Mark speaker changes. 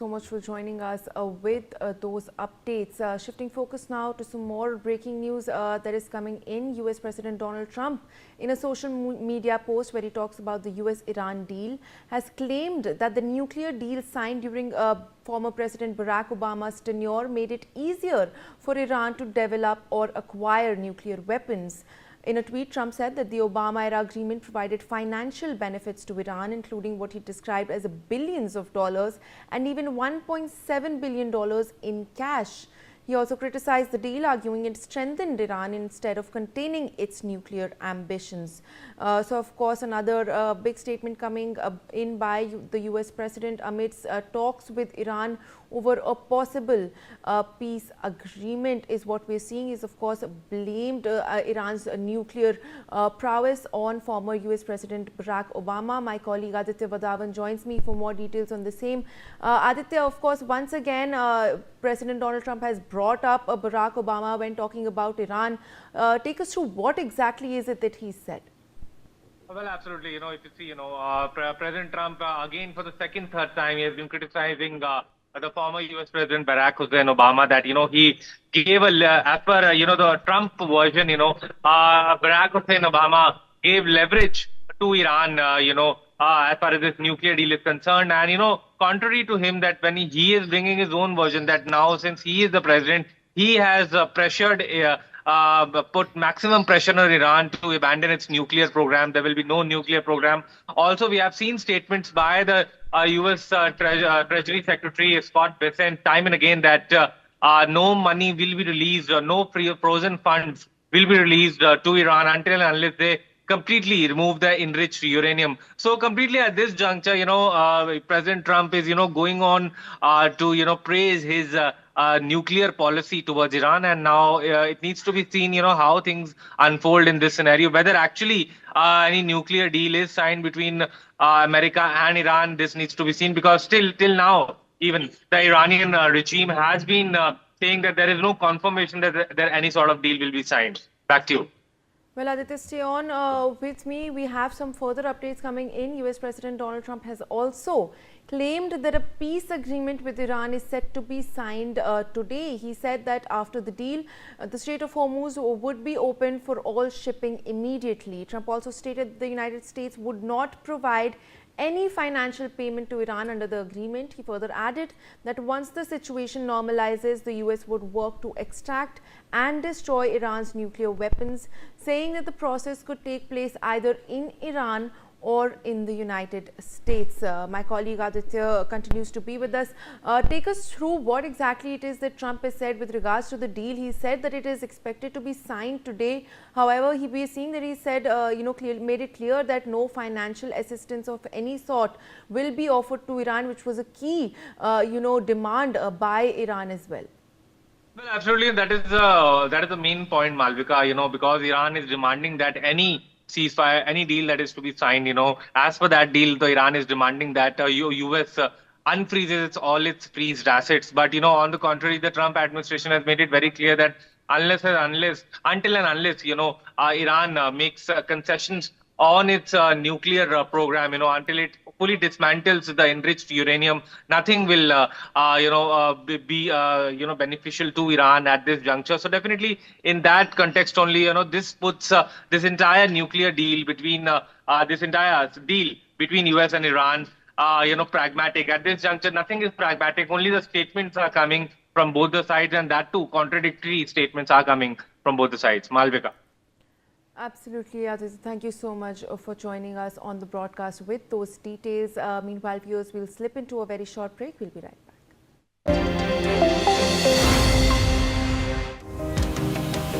Speaker 1: So much for joining us with those updates. Shifting focus now to some more breaking news that is coming in. US President Donald Trump, in a social media post where he talks about the US-Iran deal, has claimed that the nuclear deal signed during former President Barack Obama's tenure made it easier for Iran to develop or acquire nuclear weapons. In a tweet, Trump said that the Obama-era agreement provided financial benefits to Iran, including what he described as billions of dollars and even $1.7 billion in cash. He also criticized the deal, arguing it strengthened Iran instead of containing its nuclear ambitions. So, of course, another big statement coming in by the US president amidst talks with Iran over a possible peace agreement is what we're seeing is, of course, blamed Iran's nuclear prowess on former US President Barack Obama. My colleague Aditya Vadavan joins me for more details on the same. Aditya, of course, once again, President Donald Trump has brought up Barack Obama when talking about Iran. Take us through what exactly is it that he said?
Speaker 2: Well, absolutely. If you see, President Trump, again, for the third time, he has been criticizing the former US President Barack Hussein Obama that, he gave as per, the Trump version, Barack Hussein Obama gave leverage to Iran, as far as this nuclear deal is concerned. And, contrary to him, that when he is bringing his own version, that now since he is the president, he has pressured, put maximum pressure on Iran to abandon its nuclear program. There will be no nuclear program. Also, we have seen statements by the US Treasury Secretary Scott Bessent time and again that no money will be released, no frozen funds will be released to Iran until and unless they completely remove the enriched uranium. So completely at this juncture, President Trump is, going on to, praise his nuclear policy towards Iran. And now it needs to be seen, how things unfold in this scenario, whether actually any nuclear deal is signed between America and Iran. This needs to be seen because till now, even the Iranian regime has been saying that there is no confirmation that any sort of deal will be signed. Back to you.
Speaker 1: Well, Aditya, stay on with me. We have some further updates coming in. US President Donald Trump has also claimed that a peace agreement with Iran is set to be signed today. He said that after the deal, the Strait of Hormuz would be open for all shipping immediately. Trump also stated the United States would not provide any financial payment to Iran under the agreement. He further added that once the situation normalizes, the US would work to extract and destroy Iran's nuclear weapons, saying that the process could take place either in Iran or in the United States. My colleague Aditya continues to be with us. Take us through what exactly it is that Trump has said with regards to the deal. He said that it is expected to be signed today. However, we are seeing that he said, made it clear that no financial assistance of any sort will be offered to Iran, which was a key, demand by Iran as well.
Speaker 2: Well, absolutely. That is the main point, Malvika, because Iran is demanding that any ceasefire, any deal that is to be signed, as per that deal, the Iran is demanding that US unfreezes all its freezed assets. But, on the contrary, the Trump administration has made it very clear that until and unless, Iran makes concessions on its nuclear program, until it fully dismantles the enriched uranium, nothing will, be beneficial to Iran at this juncture. So definitely in that context only, this puts this entire nuclear deal between US and Iran, pragmatic. At this juncture, nothing is pragmatic. Only the statements are coming from both the sides, and that too, contradictory statements are coming from both the sides. Malvika.
Speaker 1: Absolutely, Aditya. Thank you so much for joining us on the broadcast with those details. Meanwhile, viewers, we'll slip into a very short break. We'll be right back.